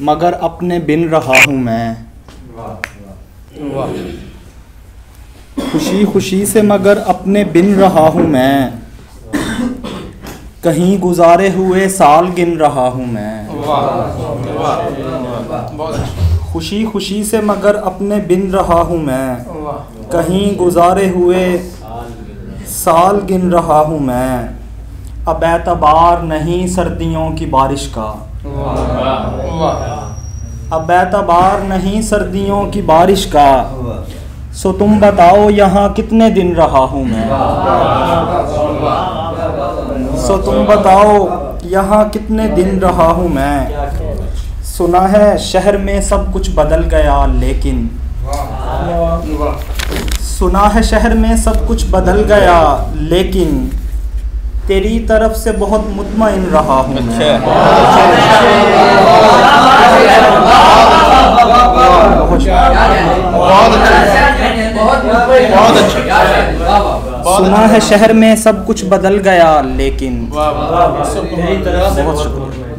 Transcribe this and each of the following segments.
मगर अपने बिन रहा हूँ मैं। खुशी खुशी से मगर अपने बिन रहा हूँ मैं। कहीं गुजारे हुए साल गिन रहा हूँ मैं। खुशी खुशी से मगर अपने बिन रहा हूँ मैं। कहीं गुजारे हुए साल गिन रहा हूँ मैं। अब एतबार नहीं सर्दियों की बारिश का। अब एतबार नहीं सर्दियों की बारिश का। सो तुम बताओ यहाँ कितने दिन रहा हूँ मैं। सो तुम बताओ यहाँ कितने दिन रहा हूँ मैं। सुना है शहर में सब कुछ बदल गया लेकिन। सुना है शहर में सब कुछ बदल गया लेकिन तेरी तरफ से बहुत मुतमईन रहा हूँ मैं। सुना है शहर में सब कुछ बदल गया लेकिन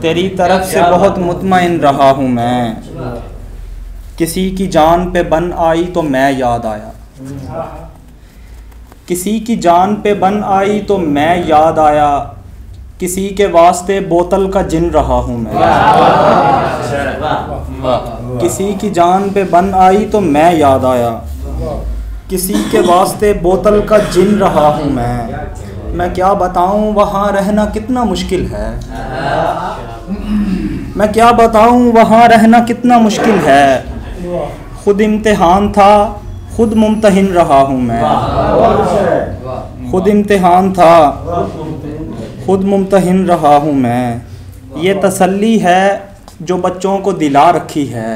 तेरी तरफ से बहुत मुतमईन रहा हूँ मैं। किसी की जान पे बन आई तो मैं याद आया। किसी की जान पे बन आई तो मैं याद आया। किसी के वास्ते बोतल का जिन रहा हूँ मैं। किसी की जान पे बन आई तो मैं याद आया। किसी के वास्ते बोतल का जिन रहा हूँ मैं क्या बताऊँ वहाँ रहना कितना मुश्किल है। मैं क्या बताऊँ वहाँ रहना कितना मुश्किल है। खुद इम्तिहान था खुद मुम्तहिन रहा हूँ मैं। खुद इम्तिहान था खुद मुम्तहिन रहा हूँ मैं। ये तसल्ली है जो बच्चों को दिला रखी है।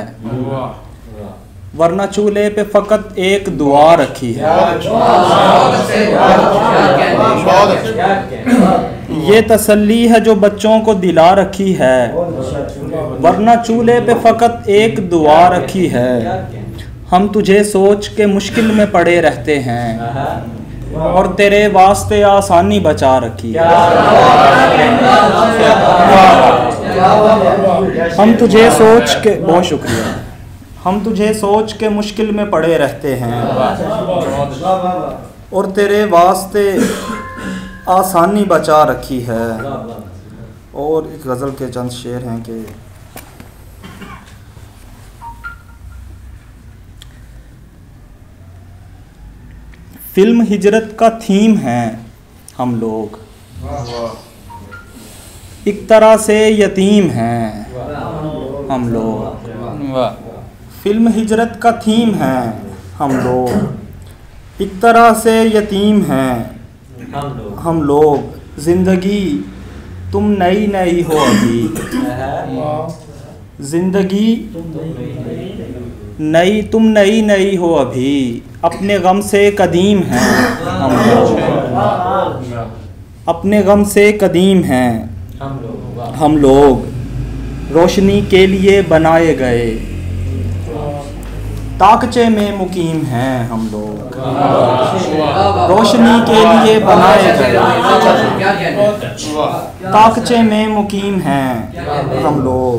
वरना चूल्हे पे फ़कत एक दुआ रखी है। ये तसल्ली है जो बच्चों को दिला रखी है। वरना चूल्हे पे फ़कत एक दुआ रखी है। हम तुझे सोच के मुश्किल में पड़े रहते हैं और तेरे वास्ते आसानी बचा रखी है। हम तुझे सोच के बहुत शुक्रिया। हम तुझे सोच के मुश्किल में पड़े रहते हैं और तेरे वास्ते आसानी बचा रखी है। और एक गज़ल के चंद शेर हैं कि फिल्म हिजरत का थीम है हम लोग। एक तरह से यतीम हैं हम लोग। फिल्म हिजरत का थीम है हम लोग। एक तरह से यतीम हैं हम लोग। ज़िंदगी तुम नई नई हो अभी। ज़िंदगी नई तुम नई नई हो अभी। अपने गम से कदीम हैं हम लोग। अपने गम से कदीम हैं हम लोग। रोशनी के लिए बनाए गए ताकचे में मुकीम हैं हम लोग। रोशनी के लिए बनाए गए ताकचे में मुकीम हैं हम लोग।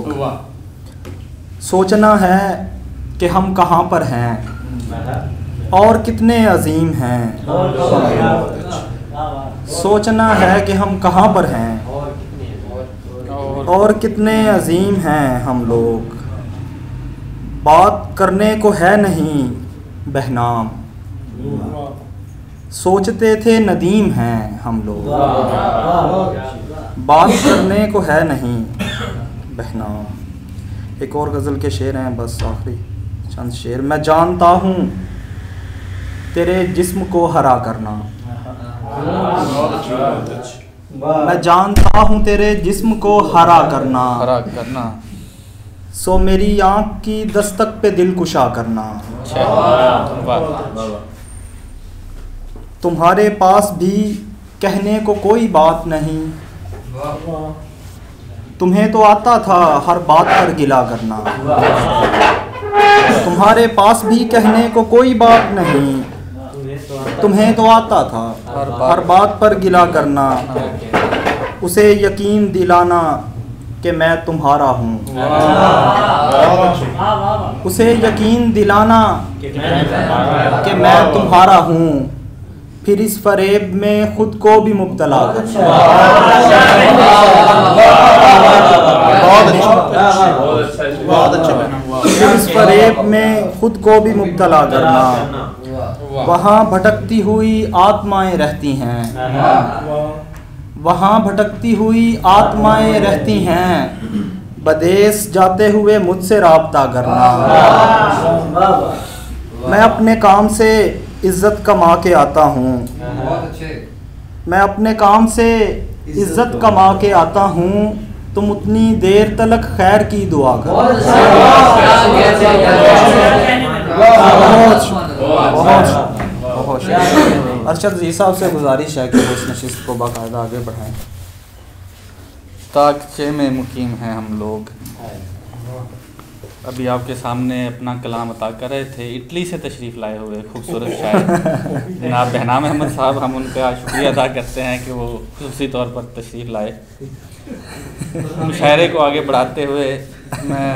सोचना है कि हम कहाँ पर हैं और कितने अजीम हैं। सोचना है कि हम कहाँ पर हैं और कितने अजीम हैं हम लोग। बात करने को है नहीं बहनाम। सोचते थे नदीम हैं हम लोग। बात करने को है नहीं बहनाम। एक और गज़ल के शेर हैं बस आखिरी चंद शेर। मैं जानता हूँ तेरे जिस्म को हरा करना। मैं जानता हूँ तेरे जिस्म को हरा करना। सो मेरी आँख की दस्तक पे दिल कुशा करना। तुम्हारे पास भी कहने को कोई बात नहीं। तुम्हें तो आता था हर बात पर गिला करना। तुम्हारे पास भी कहने को कोई बात नहीं। तुम्हें तो आता था हर बात पर गिला करना। उसे यकीन दिलाना कि मैं तुम्हारा हूँ। उसे यकीन दिलाना कि मैं तुम्हारा हूँ, फिर इस फरेब में खुद को भी मुब्तला करना। बहुत अच्छा। फिर इस फरेब में खुद को भी मुब्तला करना। वहाँ भटकती हुई आत्माएं रहती हैं, वहाँ भटकती हुई आत्माएं रहती हैं, बदेस जाते हुए मुझसे राब्ता करना। मैं अपने काम से इज्जत कमा के आता हूँ, मैं अपने काम से इज्जत कमा के आता हूँ, तुम उतनी देर तलक खैर की दुआ करो। बहुत अरशद जी साहब से गुजारिश है कि वो इस नशिस्त को बाकायदा आगे बढ़ाएं। ताकचे में मुकीम हैं हम लोग। अभी आपके सामने अपना कलाम अता कर रहे थे, इटली से तशरीफ़ लाए हुए खूबसूरत शायर जनाब बहनाम अहमद साहब। हम उनका शुक्रिया अदा करते हैं कि वो खुसूसी तौर पर तशरीफ़ लाए। मुशायरे को आगे बढ़ाते हुए मैं